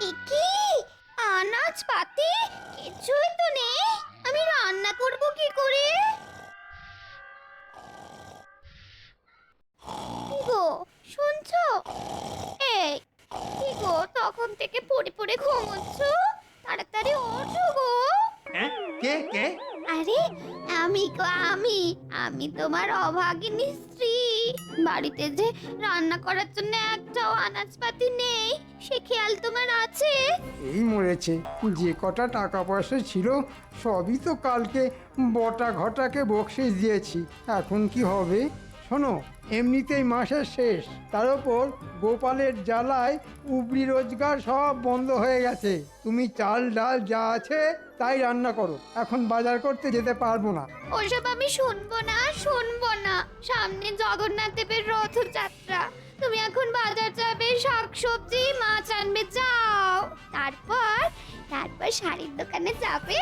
একি আনাজ পাতি কিছুই তো নেই, আমি রান্না করব কি করে? কি গো শুনছো? এই কি গো, তখন থেকে পড়ে পড়ে ঘুমোচ্ছ, তাড়াতাড়ি ওঠো গো। হ্যাঁ, কে কে? আরে আমি গো, আমি তোমার অভাগিনী স্ত্রী। বাড়িতে যে রান্না করার জন্য একটাও আনাজপাতি নেই, সে খেয়াল তোমার আছে? এই মরেছে, যে কটা টাকা পয়সা ছিল সবই তো কালকে বটা ঘটাকে বকশিস দিয়েছি। এখন কি হবে? শোনো, এমনিতেই মাসের শেষ, তার উপর গোপালের জ্বালায় উপরি রোজগার সব বন্ধ হয়ে গেছে। তুমি চাল ডাল যা আছে তাই রান্না করো, এখন বাজার করতে যেতে পারবো না। ওসব আমি শুনবো না। সামনে জগন্নাথ দেবের রথযাত্রা, তুমি এখন বাজার যাবে, শাকসবজি মাছ আনবে, যাও। তারপর শাড়ির দোকানে যাবে,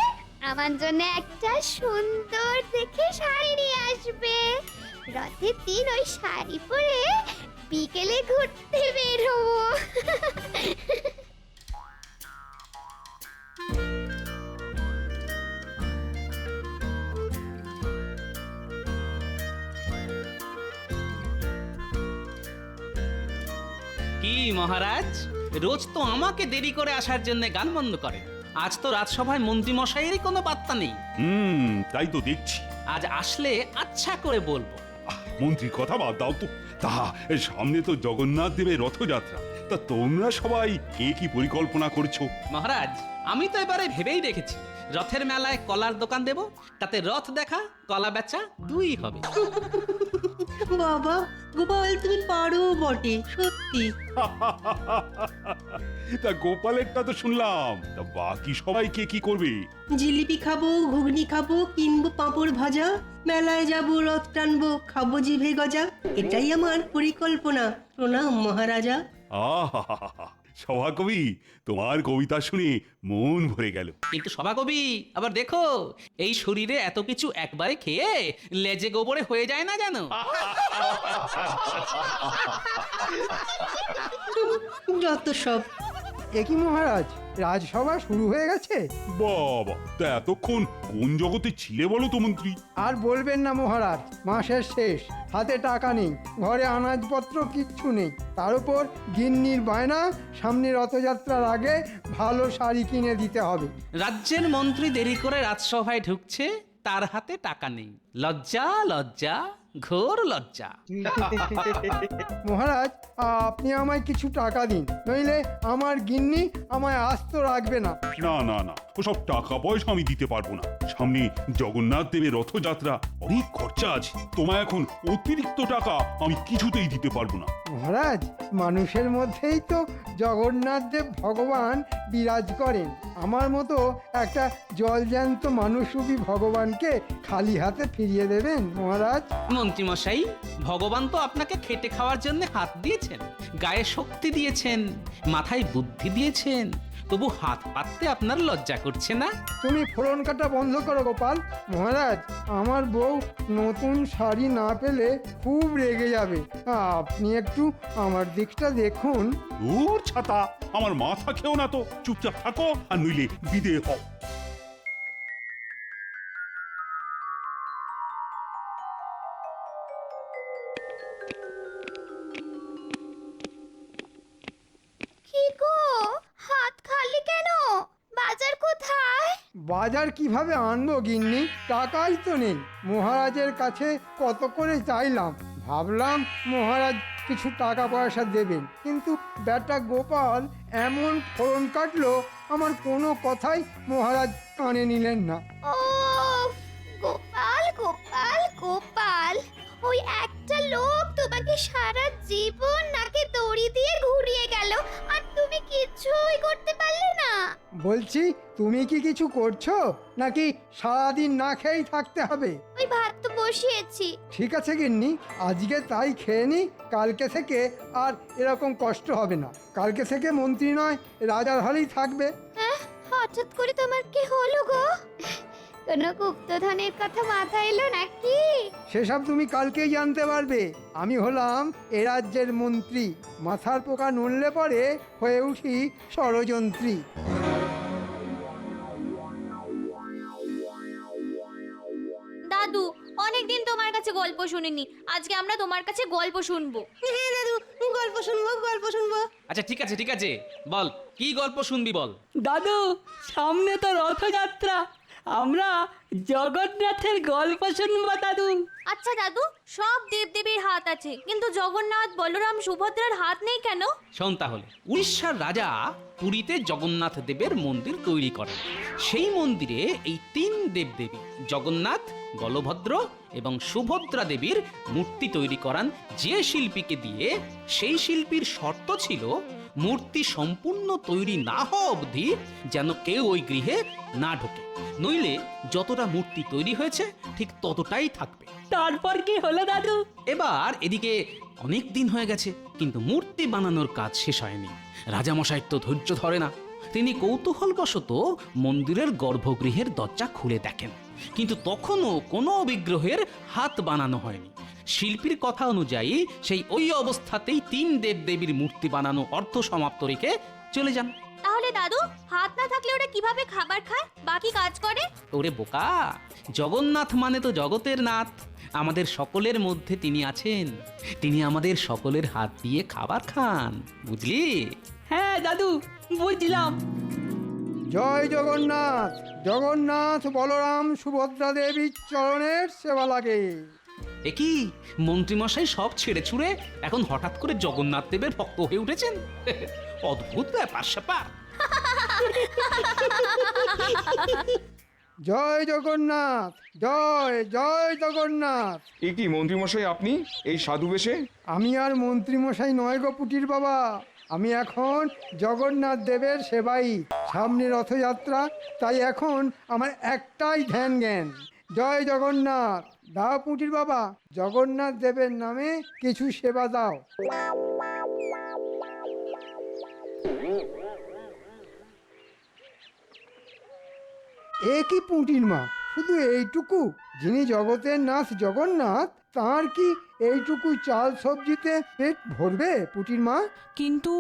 আমার জন্য একটা সুন্দর দেখে শাড়ি নিয়ে আসবে। রথের দিন ওই শাড়ি পরে বিকেলে ঘুরতে বের হবো। কি মহারাজ, রোজ তো আমাকে দেরি করে আসার জন্য গান বন্ধ করেন, আজ তো রাজসভায় মন্ত্রী মশাইয়েরই কোনো পাত্তা নেই। তাই তো দেখছি। আজ আসলে আচ্ছা করে বলবো। মন্ত্রীর কথা বাদ দাও তো। তা সামনে তো জগন্নাথ দেবের রথযাত্রা, তা তোমরা সবাই কে কি পরিকল্পনা করছো? মহারাজ, আমি তো এবারে ভেবেই রেখেছি, রথের মেলায় কলার দোকান দেব, তাতে রথ দেখা কলা বেচা দুই হবে। বাবা, গোপাল তুমি পারো বটে, সত্যি। তা গোপালেরটা তো শুনলাম, তা বাকি সবাই কে কি করবে? জিলিপি খাবো, ঘুগনি খাবো, কিনবো পাঁপড় ভাজা, মেলায় যাবো, রথ টানবো, খাবো জিভে গজা। এটাই আমার পরিকল্পনা। প্রণাম মহারাজা। আহা, সভাকবি, তোমার কবিতা শুনে মন ভরে গেল। কিন্তু সভাকবি, আবার দেখো, এই শরীরে এত কিছু একবারে খেয়ে লেজে গোবরে হয়ে যায় না জানো। যত সব। একই মহারাজ, রাজসভা শুরু হয়ে গেছে? বাবা, তা এতক্ষণ কোন জগতে ছিলে বলো তো মন্ত্রী? আর বলবেন না মহারাজ, মাসের শেষ, হাতে টাকা নেই, ঘরে আনাজপত্র কিচ্ছু নেই, তার উপর গিন্নির বায়না, সামনে রথযাত্রার আগে ভালো শাড়ি কিনে দিতে হবে। রাজ্যের মন্ত্রী দেরি করে রাজসভায় ঢুকছে, তার হাতে টাকা নেই। লজ্জা লজ্জা, ঘোর লজ্জা। মহারাজ, আপনি আমায় কিছু টাকা দিন, নইলে আমার গিন্নি আমায় আস্ত রাখবে না। না না না, ওসব টাকা পয়সা আমি দিতে পারবো না। সামনে জগন্নাথ দেবের রথযাত্রা, অনেক খরচা আছে। তোমায় এখন অতিরিক্ত টাকা আমি কিছুতেই দিতে পারবো না। মহারাজ, মানুষের মধ্যেই তো জগন্নাথ দেব ভগবান বিরাজ করেন। আমার মতো একটা জলজ্যান্ত মানুষরূপী ভগবানকে খালি হাতে ফিরিয়ে দেবেন মহারাজ? মন্ত্রী মশাই, ভগবান তো আপনাকে খেটে খাওয়ার জন্য হাত দিয়েছেন, গায়ে শক্তি দিয়েছেন, মাথায় বুদ্ধি দিয়েছেন, তবু হাত পাততে আপনার লজ্জা করছে না? তুমি ফোড়ন কাটা বন্ধ করো গোপাল। মহারাজ, আমার বউ নতুন শাড়ি না পেলে খুব রেগে যাবে। আপনি একটু আমার দিকটা দেখুন। দূর ছাতা, আমার মাথা খেও না তো, চুপচাপ থাকো আর নইলে বিদে হও। কি গো, হাত খালি কেন? বাজার কোথায়? বাজার কিভাবে আনবো গিন্নি? টাকাই তো নেই। মহারাজের কাছে কত করে চাইলাম, ভাবলাম মহারাজ কিছু টাকা পয়সা দেবেন, কিন্তু বেটা গোপাল এমন ফোড়ন কাটলো, আমার কোনো কথাই মহারাজ কানে নিলেন না। ও গোপাল গোপাল গোপাল, ওই একটা লোক তোমাকে সারা জীবন নাকে দড়ি দিয়ে ঘুরিয়ে গেল, আর তুমি কিছুই করতে পারলে না। বলছি, তুমি কি কিছু করছো নাকি সারাদিন না খেয়েই থাকতে হবে? ওই ভাত তো বসিয়েছি। ঠিক আছে গিন্নি, আজকে তাই খেয়ে নি, কালকে থেকে আর এরকম কষ্ট হবে না। কালকে থেকে মন্ত্রী নয়, রাজার হালেই থাকবে। হঠাৎ করে তোমার কি হলো গো? কোনো গুপ্তধনের কথা মাথায় এলো নাকি? সেসব তুমি কালকেই জানতে পারবে। আমি হলাম এ রাজ্যের মন্ত্রী, মাথার পোকা নড়লে পরে হয়ে উঠি ষড়যন্ত্রী। দাদু, অনেকদিন তোমার কাছে গল্প শুনিনি, আজকে আমরা তোমার কাছে গল্প শুনবো। হ্যাঁ দাদু, গল্প শুনবো গল্প শুনবো। আচ্ছা ঠিক আছে বল, কি গল্প শুনবি বল। দাদু, সামনে তো রথযাত্রা, আমরা জগন্নাথের গল্প শুনবো দাদু। আচ্ছা দাদু, সব দেবদেবীর হাত আছে, কিন্তু জগন্নাথ, বলরাম, সুভদ্রার হাত নেই কেন? শোন তাহলে, উড়িষ্যার রাজা পুরীতে জগন্নাথ দেবের মন্দির তৈরি করেন। সেই মন্দিরে এই তিন দেবদেবী জগন্নাথ, বলভদ্র এবং সুভদ্রা দেবীর মূর্তি তৈরি করান যে শিল্পীকে দিয়ে। সেই শিল্পীর শর্ত ছিল মূর্তি সম্পূর্ণ তৈরি না হওয়া অবধি যেন কেউ ওই গৃহে না ঢোকে, নইলে যতটা মূর্তি তৈরি হয়েছে ঠিক ততটাই থাকবে। তারপর কি হলো দাদু? এবার এদিকে অনেক দিন হয়ে গেছে, কিন্তু মূর্তি বানানোর কাজ শেষ হয়নি। রাজামশাই তো ধৈর্য ধরে না, তিনি কৌতূহলবশত মন্দিরের গর্ভগৃহের দরজা খুলে দেখেন, কিন্তু তখনও কোনো বিগ্রহের হাত বানানো হয়নি। শিল্পীর কথা অনুযায়ী সেই ওই অবস্থাতেই তিন দেবদেবীর মূর্তি বানানো অর্ধ সমাপ্ত রেখে চলে যান। তাহলে দাদু, হাত না থাকলে ওরা কিভাবে খাবার খায়, বাকি কাজ করে? ওরে বোকা, জগন্নাথ মানে তো জগতের নাথ, আমাদের সকলের মধ্যে তিনি আছেন, তিনি আমাদের সকলের হাত দিয়ে খাবার খান, বুঝলি? হ্যাঁ দাদু, বুঝলাম। জয় জগন্নাথ। জগন্নাথ, বলরাম, সুভদ্রা দেবীর চরণের সেবা লাগে। এ কি, মন্ত্রীমশাই সব ছেড়ে ছুড়ে এখন হঠাৎ করে জগন্নাথ দেবের ভক্ত হয়ে উঠেছেন? অদ্ভুত ব্যাপার স্যাপার। জয় জগন্নাথ, জয় জয় জগন্নাথ। এ কি মন্ত্রীমশাই, আপনি এই সাধু বেশে? আমি আর মন্ত্রীমশাই নয় গো পুটির বাবা, আমি এখন জগন্নাথ দেবের সেবাই। সামনে রথযাত্রা, তাই এখন আমার একটাই ধ্যান জ্ঞান, জয় জগন্নাথ। দাও পুটির বাবা, জগন্নাথ দেবের নামে কিছু সেবা দাও। এ কি পুটির মা, শুধু এইটুকু? যিনি জগতের নাথ জগন্নাথ, তার কি এইটুকু চাল সবজিতে পেট ভরবে পুটির মা? কিন্তু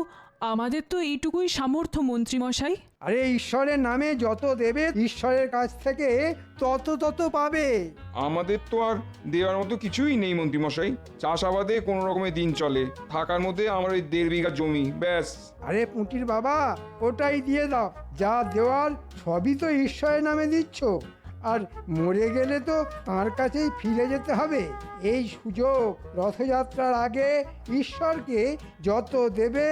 আমাদের তো এইটুকুই সামর্থ্য মন্ত্রীমশাই। আরে ঈশ্বরের নামে যত দেবে ঈশ্বরের কাছ থেকে তত পাবে। আমাদের তো আর দেওয়ার মতো কিছুই নেই মন্ত্রীমশাই, চাষাবাদে কোনো রকমের দিন চলে, থাকার মধ্যে আমার ওই 1.5 বিঘা জমি ব্যাস। আরে পুটির বাবা, ওটাই দিয়ে দাও, যা দেওয়ার সবই তো ঈশ্বরের নামে দিচ্ছ, আর মরে গেলে তো তার কাছেই ফিরে যেতে হবে। এই সুযোগ, রথযাত্রার আগে ঈশ্বরকে যত দেবে,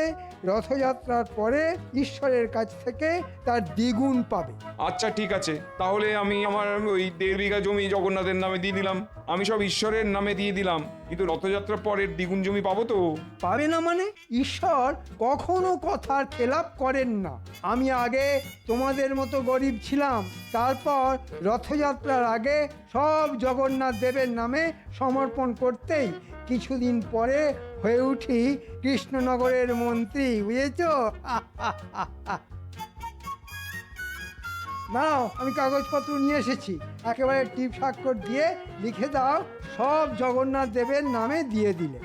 রথযাত্রার পরে ঈশ্বরের কাছ থেকে তার দ্বিগুণ পাবে। আচ্ছা ঠিক আছে, তাহলে আমি আমার ওই 1.5 বিঘা জমি জগন্নাথের নামে দিয়ে দিলাম, আমি সব ঈশ্বরের নামে দিয়ে দিলাম, কিন্তু রথযাত্রার পরের দ্বিগুণ জমি পাবো তো? পাবে না মানে? ঈশ্বর কখনো কথার খেলাপ করেন না। আমি আগে তোমাদের মতো গরিব ছিলাম, তারপর রথযাত্রার আগে সব জগন্নাথ দেবের নামে সমর্পণ করতেই কিছুদিন পরে হয়ে উঠি কৃষ্ণনগরের মন্ত্রী, বুঝেছ? দাঁড়াও, আমি কাগজপত্র নিয়ে এসেছি, একেবারে টিপ স্বাক্ষর দিয়ে লিখে দাও, সব জগন্নাথ দেবের নামে দিয়ে দিলে।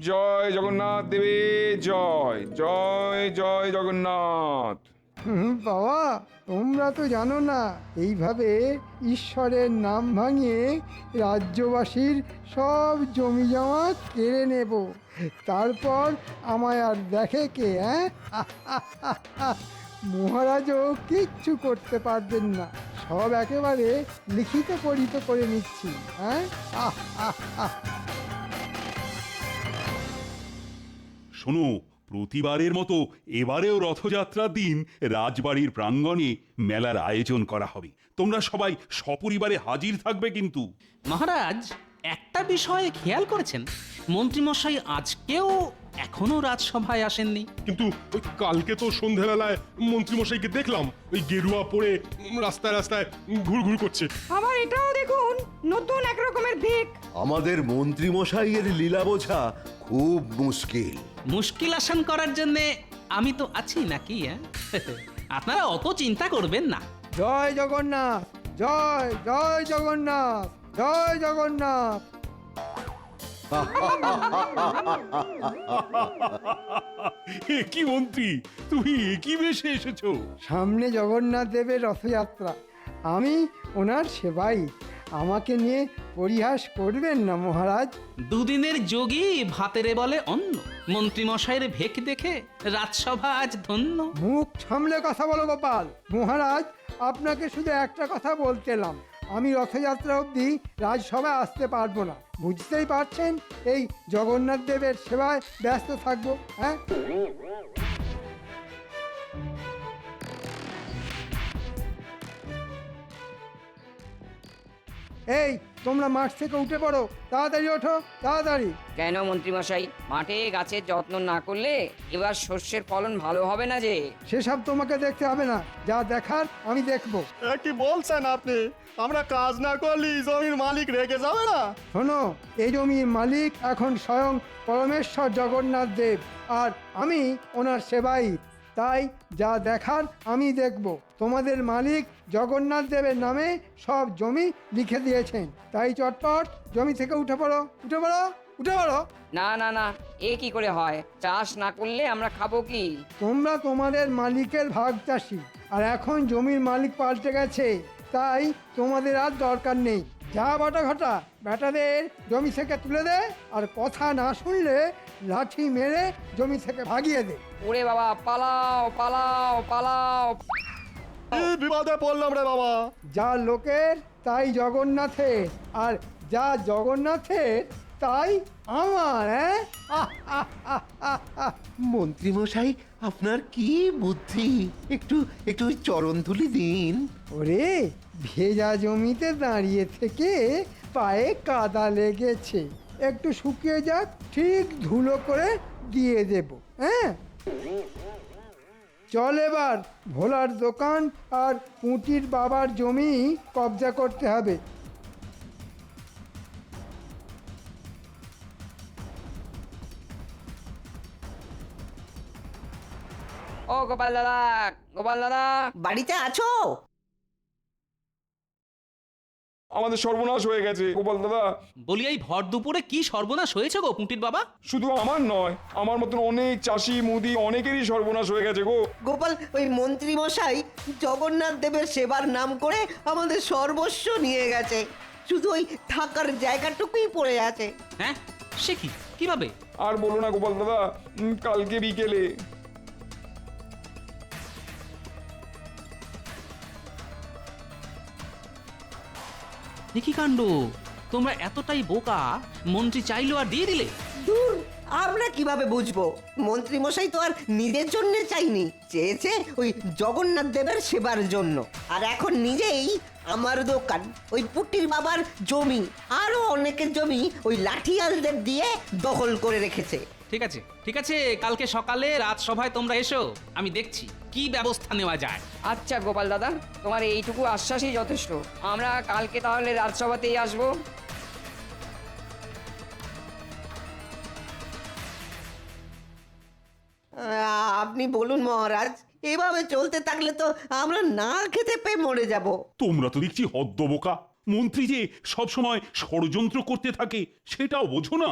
জয় জগন্নাথ দেবে জয়, জয় জয় জগন্নাথ। বাবা, তোমরা তো জানো না, এইভাবে ঈশ্বরের নাম ভাঙিয়ে রাজ্যবাসীর সব জমি জমা কেড়ে নেব, তারপর আমায় আর দেখে কে? মহারাজও কিচ্ছু করতে পারবেন না, সব একেবারে লিখিত পরিত করে নিচ্ছি। শোনো, প্রতিবারের মতো এবারেও রথযাত্রার দিন রাজবাড়ির প্রাঙ্গণে মেলার আয়োজন করা হবে, তোমরা সবাই সপরিবারে হাজির থাকবে কিন্তু। মহারাজ, একটা বিষয়ে খেয়াল করেছেন, মন্ত্রীমশাই আজকেও এখনো রাজসভায় আসেননি। কিন্তু ওই কালকে তো সন্ধ্যাবেলায় মন্ত্রীমশাইকে দেখলাম ওই গেরুয়া পরে রাস্তায় রাস্তায় ঘুরঘুর করছে। আবার এটাও দেখুন, নতুন এক রকমের ভিক। আমাদের মন্ত্রী মশাইয়ের লীলা বোঝা খুব মুশকিল। মুশকিল আসান করার জন্যে আমি তো আছি নাকি হ্যাঁ? আপনারা অত চিন্তা করবেন না। জয় জগন্নাথ, জয় জয় জগন্নাথ, জয় জগন্নাথ। কি মন্ত্রী, তুমি কি বেশে এসেছো? সামনে জগন্নাথ দেবের রথযাত্রা, আমি ওনার সেবাই। আমাকে নিয়ে পরিহাস করবেন না মহারাজ। দুদিনের যোগী ভাতেরে বলে অন্ন, মন্ত্রী মশাইয়ের ভেক দেখে রাজসভা আজ ধন্য। মুখ সামলে কথা বলো গোপাল। মহারাজ, আপনাকে শুধু একটা কথা বলতে এলাম, আমি রথযাত্রা অবধি রাজসভায় আসতে পারবো না। বুঝতেই পারছেন, এই জগন্নাথ দেবের সেবায় ব্যস্ত থাকবো। হ্যাঁ, এই তোমরা মাঠ থেকে উঠে পড়ো, তাড়াতাড়ি ওঠো, তাড়াতাড়ি। কেন মন্ত্রীমশাই, মাঠে গাছের যত্ন না করলে এবার শস্যের ফলন ভালো হবে না যে? সেসব তোমাকে দেখতে হবে না, যা দেখার আমি দেখবো। কি বলছেন আপনি? আমরা কাজ না করলে জমির মালিক রেগে যাবে না? শোনো, এই জমির মালিক এখন স্বয়ং পরমেশ্বর জগন্নাথ দেব, আর আমি ওনার সেবাই। তাই যা দেখার আমি দেখব। তোমাদের মালিক জগন্নাথ দেবের নামে সব জমি লিখে দিয়েছেন, তাই চটপট জমি থেকে উঠে পড়ো, উঠে পড়ো, উঠে পড়ো। না না না, এ কি করে হয়? চাষ না করলে আমরা খাবো কি? তোমরা তোমাদের মালিকের ভাগ চাষি, আর এখন জমির মালিক পাল্টে গেছে, তাই তোমাদের আর দরকার নেই। যা বাটা ঘটা বেটাদের জমি থেকে তুলে দে, আর কথা না শুনলে লাঠি মেরে জমি থেকে ভাগিয়ে দে। ওরে বাবা, পালাও পালাও পালাও! বিপদে পড়লাম রে বাবা। যা লোকের তাই জগন্নাথের, আর যা জগন্নাথের তাই আমার। হ্যাঁ, মন্ত্রীমশাই, আপনার কি বুদ্ধি! একটু একটু চরণ ধুলি দিন। ওরে, ভেজা জমিতে দাঁড়িয়ে থেকে পায়ে কাদা লেগেছে, একটু শুকিয়ে যাক, ঠিক ধুলো করে দিয়ে দেব। হ্যাঁ, চল এবার ভোলার দোকান আর পুঁটির বাবার জমি কবজা করতে হবে। ও গোপাল দাদা, গোপাল দাদা! বাড়িতে আছো? আমাদের সর্বনাশ হয়ে গেছে গোপাল দাদা। বলি, এই ভর দুপুরে কি সর্বনাশ হয়েছে গো পুঁটির বাবা? শুধু আমার নয়, আমার মতন অনেক চাষি মুদি অনেকেরই সর্বনাশ হয়ে গেছে গো। গোপাল, ওই মন্ত্রী মশাই জগন্নাথ দেবের সেবার নাম করে আমাদের সর্বস্ব নিয়ে গেছে, শুধু ওই থাকার জায়গাটুকুই পড়ে আছে। হ্যাঁ, সে কি, কিভাবে? আর বলো না গোপাল দাদা, কালকে বিকেলে কি কাণ্ড! তোমরা এতটাই বোকা, মন্ত্রী চাইলো আর দিয়ে দিলে? দূর, আমরা কিভাবে বুঝবো? মন্ত্রী মশাই তো আর নিজের জন্য চাইনি, চেয়েছে ওই জগন্নাথ দেবের সেবার জন্য। আর এখন নিজেই আমার দোকান, ওই পুটির বাবার জমি, আরো অনেকের জমি ওই লাঠিয়ালদের দিয়ে দখল করে রেখেছে। ঠিক আছে, ঠিক আছে, কালকে সকালে রাজসভায় তোমরা এসো, আমি দেখছি কি ব্যবস্থা নেওয়া যায়। আচ্ছা গোপাল দাদা, তোমার এইটুকু আশ্বাসই যথেষ্ট। আমরা কালকে তাহলে রাজসভাতেই আসবো। আপনি বলুন মহারাজ, এভাবে চলতে থাকলে তো আমরা না খেতে পেয়ে মরে যাব। তোমরা তো দেখছি হদ্দবোকা। মন্ত্রী যে সব সময় ষড়যন্ত্র করতে থাকে সেটাও বোঝো না?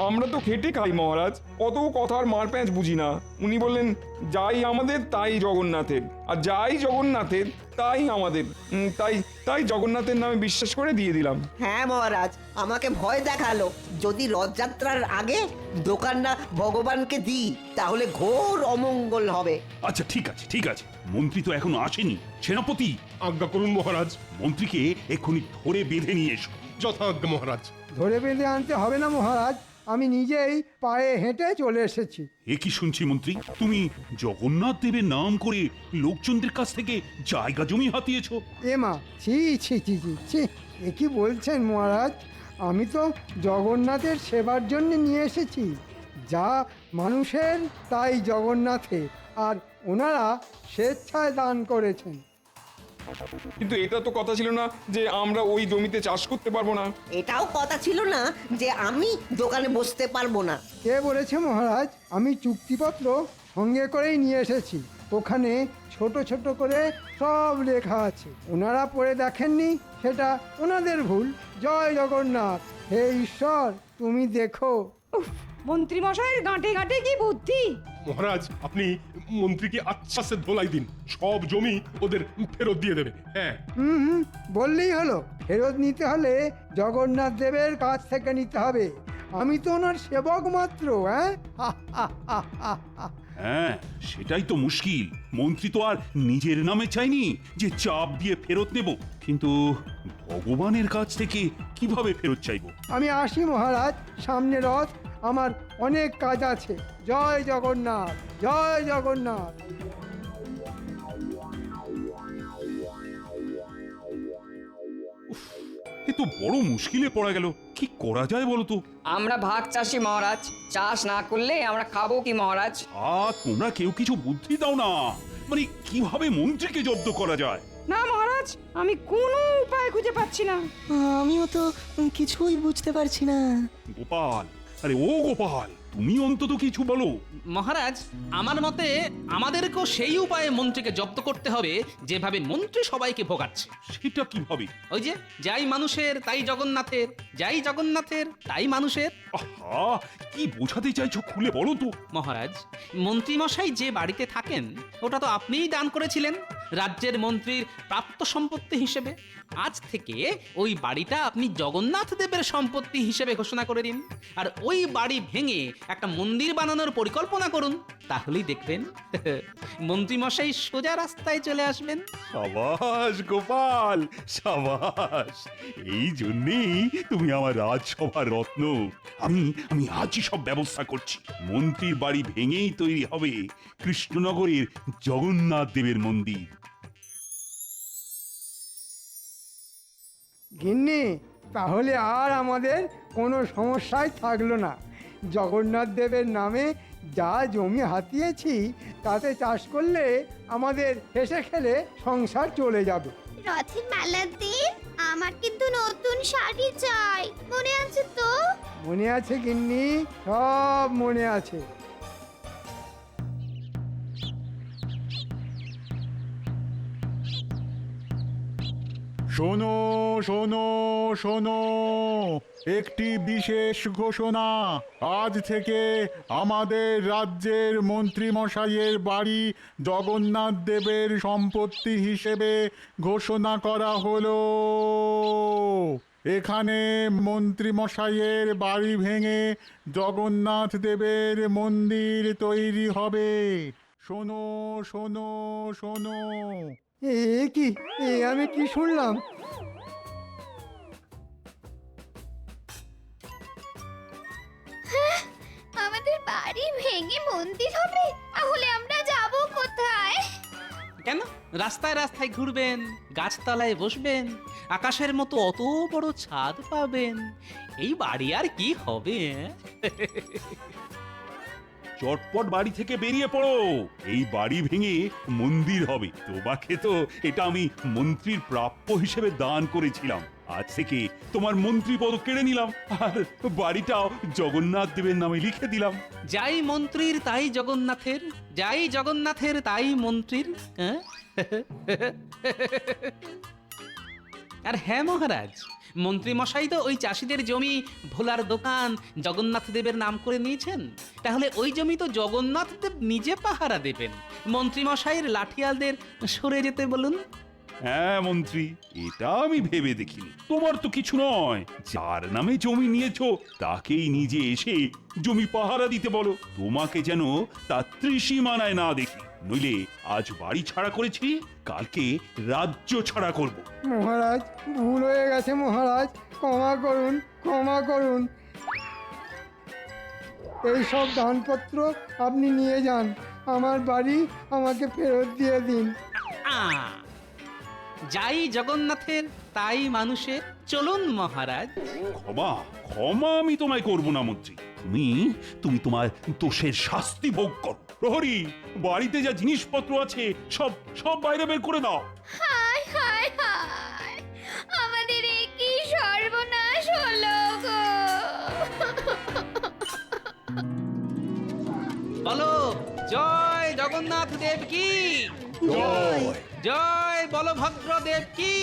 আমরা তো খেটে খাই মহারাজ, কত কথার মার প্যাঁচ বুঝি না। উনি বললেন যাই আমাদের তাই জগন্নাথের, আর যাই জগন্নাথের তাই আমাদের। তাই তাই জগন্নাথের নামে বিশ্বাস করে দিয়ে দিলাম। হ্যাঁ মহারাজ, আমাকে ভয় দেখালো, যদি রথযাত্রার আগে দোকানটা ভগবানকে দিই তাহলে ঘোর অমঙ্গল হবে। আচ্ছা ঠিক আছে, ঠিক আছে, মন্ত্রী তো এখনো আসেনি। সেনাপতি, আজ্ঞা করুন মহারাজ। মন্ত্রীকে এক্ষুনি ধরে বেঁধে নিয়ে এসো। যথাজ্ঞা মহারাজ। ধরে বেঁধে আনতে হবে না মহারাজ, আমি নিজেই পায়ে হেঁটে চলে এসেছি। এ কি শুনছি মন্ত্রী, তুমি জগন্নাথ দেবের নাম করে লোকজনদের কাছ থেকে জায়গা জমি হাতিয়েছো? এমা, ছি ছি ছি ছি ছি, এ কি বলছেন মহারাজ? আমি তো জগন্নাথের সেবার জন্য নিয়ে এসেছি। যা মানুষের তাই জগন্নাথের, আর ওনারা স্বেচ্ছায় দান করেছেন। কিন্তু এটা তো কথা ছিল না যে আমরা ওই জমিতে চাষ করতে পারবো না। এটাও কথা ছিল না যে আমি দোকানে বসতে পারবো না। কে বলেছে মহারাজ? আমি চুক্তিপত্র সঙ্গে করেই নিয়ে এসেছি। ওখানে ছোট ছোট করে সব লেখা আছে। ওনারা পড়ে দেখেননি, সেটা ওনাদের ভুল। জয় জগন্নাথ। হে ঈশ্বর, তুমি দেখো। মন্ত্রী মশাইয়ের গাঁটে গাঁটে কি বুদ্ধি! মহারাজ আপনি মন্ত্রীকে আচ্ছা সে ধোলাই দিন, সব জমি ওদের ফেরত দিয়ে দেবে। হ্যাঁ, হুম, বললেই হলো। ফেরত নিতে হলে জগন্নাথ দেবের কাছ থেকে নিতে হবে। আমি তো ওনার সেবক মাত্র। হ্যাঁ, সেটাই তো মুশকিল। মন্ত্রী তো আর নিজের নামে চাইনি যে চাপ দিয়ে ফেরত নেব, কিন্তু ভগবানের কাছ থেকে কিভাবে ফেরত চাইবো? আমি আসি মহারাজ, সামনে রথ, আমার অনেক কাজ আছে। জয় জগন্নাথ, জয় জগন্নাথ। এ তো বড় মুশকিলে পড়া গেল। কি করা যায় বলো তো? আমরা ভাগ চাষি মহারাজ, চাষ না করলে আমরা খাবো কি মহারাজ? তোমরা কেউ কিছু বুদ্ধি দাও না, মানে কিভাবে মন্ত্রীকে জব্দ করা যায়? না মহারাজ, আমি কোনো উপায় খুঁজে পাচ্ছি না। আমিও তো কিছুই বুঝতে পারছি না। গোপাল, আরে ও গোপাল, তুমি অন্তত কিছু বলো। মহারাজ, আমার মতে আমাদেরকেও সেই উপায়ে মন্ত্রীকে জব্দ করতে হবে যেভাবে মন্ত্রী সবাইকে ভোগাচ্ছে। সেটা কিভাবে? ওই যে, যাই মানুষের তাই জগন্নাথের, যাই জগন্নাথের তাই মানুষের। আহা, কি বোঝাতে চাইছো খুলে বলো তো। মহারাজ, মন্ত্রীমশাই যে বাড়িতে থাকেন ওটা তো আপনিই দান করেছিলেন রাজ্যের মন্ত্রীর প্রাপ্ত সম্পত্তি হিসেবে। আজ থেকে ওই বাড়িটা আপনি জগন্নাথ দেবের সম্পত্তি হিসেবে ঘোষণা করে দিন, আর ওই বাড়ি ভেঙে একটা মন্দির বানানোর পরিকল্পনা করুন। তাহলেই দেখবেন মন্ত্রীমশাই সোজা রাস্তায় চলে আসবেন। সাবাস গোপাল, সাবাস। এই জন্যেই তুমি আমার রাজসভার রত্ন। আমি আজই সব ব্যবস্থা করছি। মন্ত্রীর বাড়ি ভেঙেই তৈরি হবে কৃষ্ণনগরের জগন্নাথ দেবের মন্দির। গিন্নি, তাহলে আর আমাদের কোনো সমস্যাই থাকলো না। জগন্নাথ দেবের নামে যা জমি হাতিয়েছি তাতে চাষ করলে আমাদের হেসে খেলে সংসার চলে যাবে। রথের মেলার দিন আমার কিন্তু নতুন শাড়ি চাই, মনে আছে তো? মনে আছে গিন্নি, সব মনে আছে। শোনো শোনো শোনো, একটি বিশেষ ঘোষণা। আজ থেকে আমাদের রাজ্যের মন্ত্রীমশাইয়ের বাড়ি জগন্নাথ দেবের সম্পত্তি হিসেবে ঘোষণা করা হলো। এখানে মন্ত্রীমশাইয়ের বাড়ি ভেঙে জগন্নাথ দেবের মন্দির তৈরি হবে। শোনো শোনো শোনো। কি আমি কি শুনলাম? আমাদের বাড়ি ভেঙে মন্দির হবে? তাহলে আমরা যাব কোথায়? কেন? রাস্তায় রাস্তায় ঘুরবেন, গাছতলায় বসবেন, আকাশের মতো অত বড় ছাদ পাবেন। এই বাড়ি আর কি হবে? চটপট বাড়ি থেকে বেরিয়ে পড়ো। এই বাড়ি ভেঙে মন্দির হবে। তোমাকে তো এটা আমি মন্ত্রীর প্রাপ্য হিসেবে দান করেছিলাম। আজ থেকে তোমার মন্ত্রী পদ কেড়ে নিলাম, আর বাড়িটাও জগন্নাথ দেবের নামে লিখে দিলাম। যাই মন্ত্রীর তাই জগন্নাথের, যাই জগন্নাথের তাই মন্ত্রীর। হ্যাঁ? আর হ্যাঁ মহারাজ, মন্ত্রীমশাই তো ওই চাষিদের জমি ভোলার দোকান জগন্নাথ দেবের নাম করে নিয়েছেন। তাহলে ওই জমি তো জগন্নাথ দেব নিজে পাহারা দেবেন। মন্ত্রীমশাইয়ের লাঠিয়ালদের সরে যেতে বলুন। হ্যাঁ মন্ত্রী, এটা আমি ভেবে দেখিনি। তোমার তো কিছু নয়, যার নামে জমি নিয়েছো তাকেই নিজে এসে জমি পাহারা দিতে বলো। তোমাকে যেন তার ত্রিসীমানায় না দেখি, নইলে আজ বাড়ি ছাড়া করেছি, কালকে রাজ্য ছাড়া করব। মহারাজ, ভুল হয়ে গেছে মহারাজ, ক্ষমা করুন, ক্ষমা করুন। এই সব দানপত্র আপনি নিয়ে যান, আমার বাড়ি আমাকে ফেরত দিয়ে দিন। যাই জগন্নাথের তাই মানুষের। চলুন মহারাজ। ক্ষমা ক্ষমা আমি তোমায় করব না মন্ত্রী। তুমি তোমার দোষের শাস্তি ভোগ করো। প্রহরী, বাড়িতে যা জিনিসপত্র আছে সব বাইরে বের করে দাও। হায় হায় হায়, আমাদের এ কি সর্বনাশ হলো গো। বলো জয় জগন্নাথ দেব কি, জয় বলভদ্র দেব কি,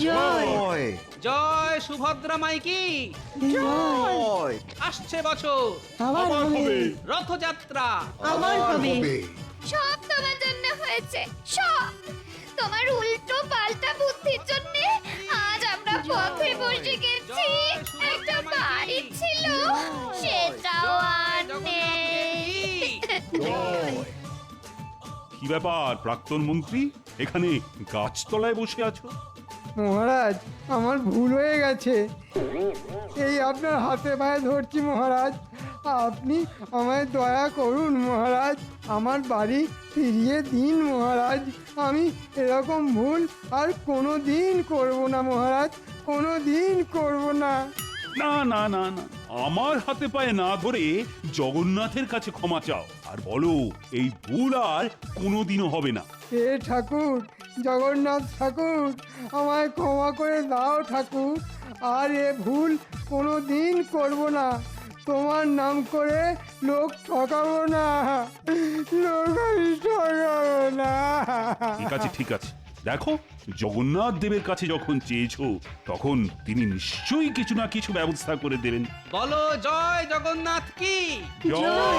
জয় জয় সুভদ্রা মাই কি। জয় আসছে বছর আবার হবে। রথযাত্রা, সব তোমার জন্য হয়েছে, সব তোমার উল্টো পাল্টা বুদ্ধির জন্য আজ আমরা পথে বসে গেছি। একটা বাড়ি ছিল, সেটাও আর নেই। কি ব্যাপার প্রাক্তন মন্ত্রী, এখানে গাছতলায় বসে আছো? মহারাজ আমার ভুল হয়ে গেছে, এই আপনার হাতে পায়ে ধরছি মহারাজ, আপনি আমায় দয়া করুন মহারাজ, আমার বাড়ি ফিরিয়ে দিন মহারাজ, আমি এরকম ভুল আর কোনো দিন করবো না মহারাজ, কোনো দিন করবো না। না না না না, আমার হাতে পায়ে না ধরে জগন্নাথের কাছে ক্ষমা চাও আর বলো এই ভুল আর কোনোদিনও হবে না। হে ঠাকুর, জগন্নাথ ঠাকুর, আমায় ক্ষমা করে দাও ঠাকুর, আর এ ভুল কোনো দিন করবো না, তোমার নাম করে লোক ঠকাবো না, লোক আমি ঠকাবো না। ঠিক আছে ঠিক আছে, দেখো জগন্নাথ দেবের কাছে যখন চেয়েছো তখন তিনি নিশ্চয়ই কিছু না কিছু ব্যবস্থা করে দেবেন। বলো জয় জগন্নাথ কি। জয়